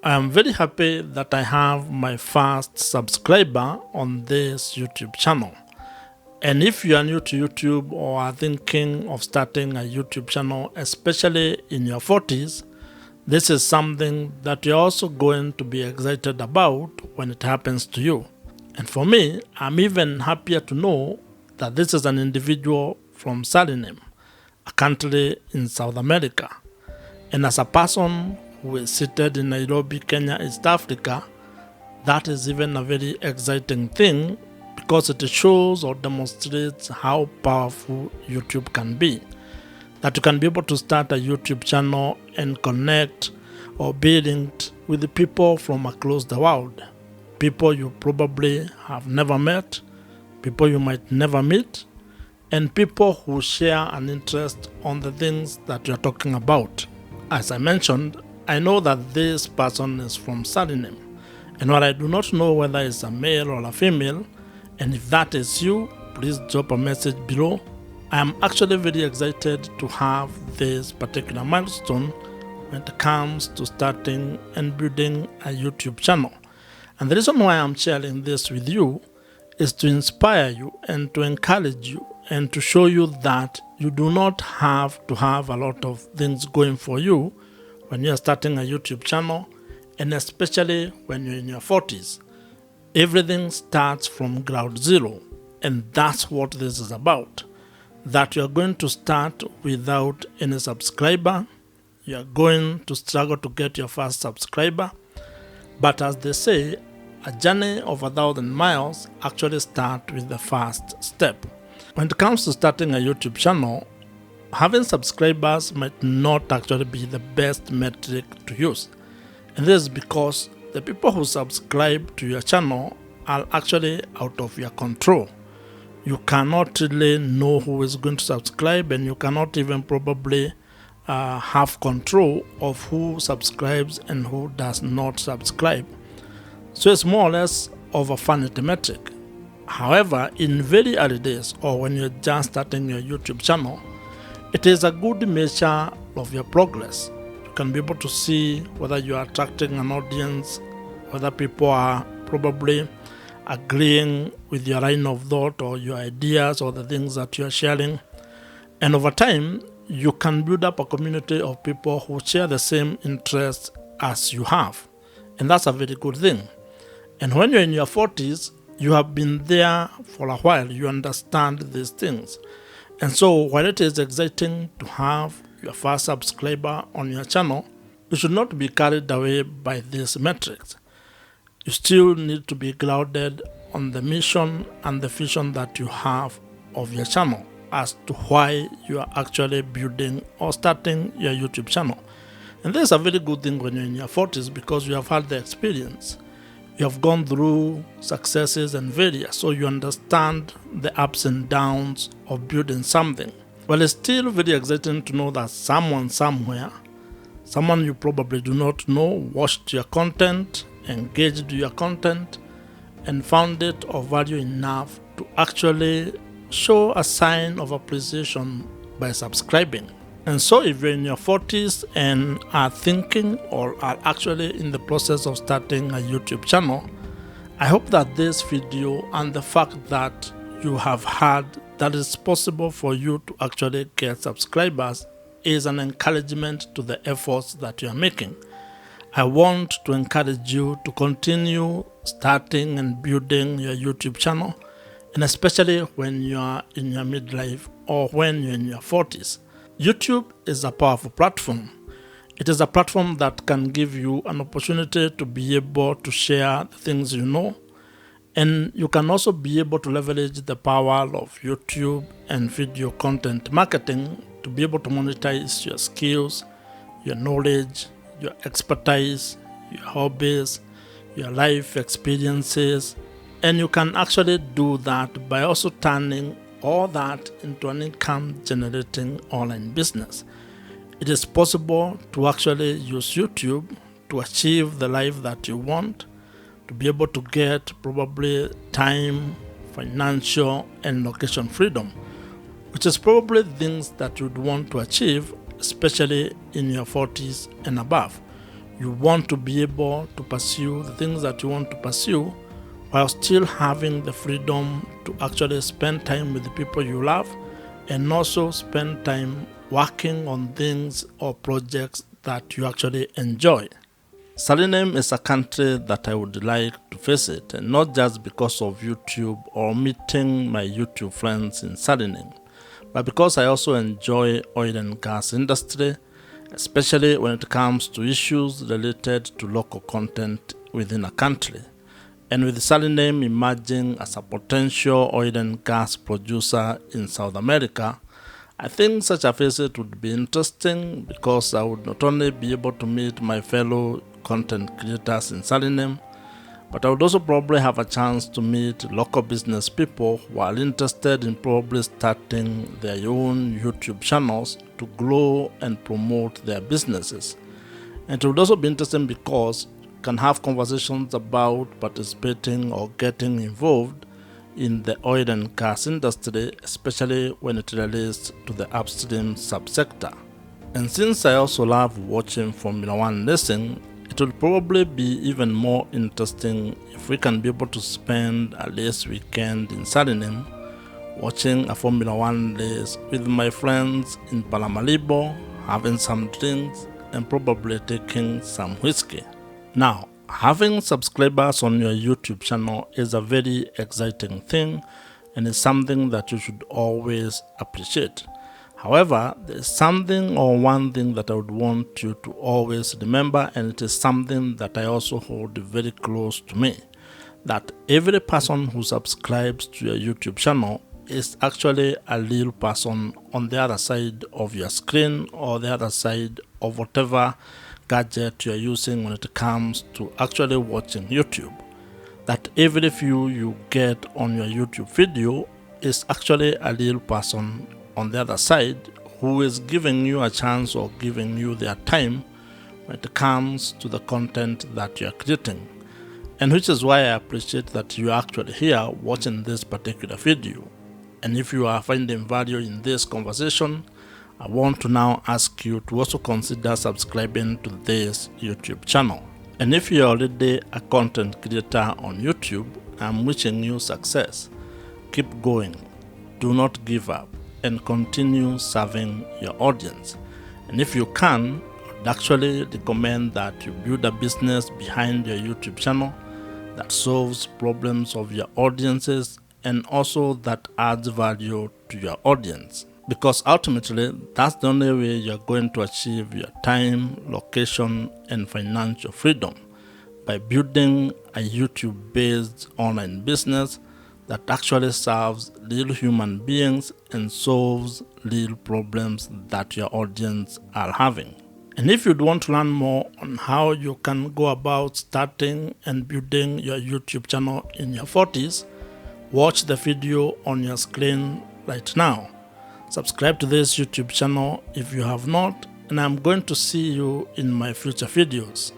I am very happy that I have my first subscriber on this YouTube channel. And if you are new to YouTube or are thinking of starting a YouTube channel, especially in your 40s, this is something that you're also going to be excited about when it happens to you. And for me, I'm even happier to know that this is an individual from Suriname, a country in South America. And as a person who is seated in Nairobi, Kenya, East Africa, that is even a very exciting thing because it shows or demonstrates how powerful YouTube can be. That you can be able to start a YouTube channel and connect or be linked with the people from across the world. People you probably have never met, people you might never meet, and people who share an interest on the things that you're talking about. As I mentioned, I know that this person is from Suriname, and while I do not know whether it's a male or a female, and if that is you, please drop a message below. I am actually very excited to have this particular milestone when it comes to starting and building a YouTube channel. And the reason why I'm sharing this with you is to inspire you and to encourage you and to show you that you do not have to have a lot of things going for you when you're starting a YouTube channel, and especially when you're in your 40s. Everything starts from ground zero, and that's what this is about. That you're going to start without any subscriber, you're going to struggle to get your first subscriber, but as they say, a journey of 1,000 miles actually starts with the first step. When it comes to starting a YouTube channel, having subscribers might not actually be the best metric to use. And this is because the people who subscribe to your channel are actually out of your control. You cannot really know who is going to subscribe, and you cannot even probably have control of who subscribes and who does not subscribe. So it's more or less of a vanity metric. However, in very early days or when you're just starting your YouTube channel, it is a good measure of your progress. You can be able to see whether you are attracting an audience, whether people are probably agreeing with your line of thought or your ideas or the things that you are sharing. And over time, you can build up a community of people who share the same interests as you have. And that's a very good thing. And when you're in your 40s, you have been there for a while. You understand these things. And so while it is exciting to have your first subscriber on your channel, you should not be carried away by these metrics. You still need to be grounded on the mission and the vision that you have of your channel as to why you are actually building or starting your YouTube channel. And this is a very good thing when you're in your 40s because you have had the experience. You have gone through successes and failures, so you understand the ups and downs of building something. Well, it's still very exciting to know that someone somewhere, someone you probably do not know, watched your content, engaged your content, and found it of value enough to actually show a sign of appreciation by subscribing. And so if you're in your 40s and are thinking or are actually in the process of starting a YouTube channel, I hope that this video and the fact that you have heard that it's possible for you to actually get subscribers is an encouragement to the efforts that you are making. I want to encourage you to continue starting and building your YouTube channel, and especially when you are in your midlife or when you're in your 40s. YouTube is a powerful platform. It is a platform that can give you an opportunity to be able to share the things you know, and you can also be able to leverage the power of YouTube and video content marketing to be able to monetize your skills, your knowledge, your expertise, your hobbies, your life experiences, and you can actually do that by also turning all that into an income generating online business. It is possible to actually use YouTube to achieve the life that you want, to be able to get probably time, financial, and location freedom, which is probably things that you'd want to achieve, especially in your 40s and above. You want to be able to pursue the things that you want to pursue while still having the freedom to actually spend time with the people you love and also spend time working on things or projects that you actually enjoy. Suriname is a country that I would like to visit, and not just because of YouTube or meeting my YouTube friends in Suriname, but because I also enjoy oil and gas industry, especially when it comes to issues related to local content within a country. And with Suriname emerging as a potential oil and gas producer in South America, I think such a visit would be interesting because I would not only be able to meet my fellow content creators in Suriname, but I would also probably have a chance to meet local business people who are interested in probably starting their own YouTube channels to grow and promote their businesses. And it would also be interesting because you can have conversations about participating or getting involved in the oil and gas industry, especially when it relates to the upstream subsector. And since I also love watching Formula One racing, it will probably be even more interesting if we can be able to spend a race weekend in Suriname watching a Formula One race with my friends in Paramaribo, having some drinks and probably taking some whiskey. Now, having subscribers on your YouTube channel is a very exciting thing and is something that you should always appreciate. However, there is something or one thing that I would want you to always remember, and it is something that I also hold very close to me, that every person who subscribes to your YouTube channel is actually a real person on the other side of your screen or the other side of whatever gadget you're using when it comes to actually watching YouTube. That every view you get on your YouTube video is actually a real person on the other side who is giving you a chance or giving you their time when it comes to the content that you're creating. And which is why I appreciate that you're actually here watching this particular video. And if you are finding value in this conversation, I want to now ask you to also consider subscribing to this YouTube channel. And if you're already a content creator on YouTube, I'm wishing you success. Keep going, do not give up, and continue serving your audience. And if you can, I'd actually recommend that you build a business behind your YouTube channel that solves problems of your audiences and also that adds value to your audience. Because ultimately, that's the only way you're going to achieve your time, location, and financial freedom, by building a YouTube-based online business that actually serves real human beings and solves real problems that your audience are having. And if you'd want to learn more on how you can go about starting and building your YouTube channel in your 40s, watch the video on your screen right now. Subscribe to this YouTube channel if you have not, and I'm going to see you in my future videos.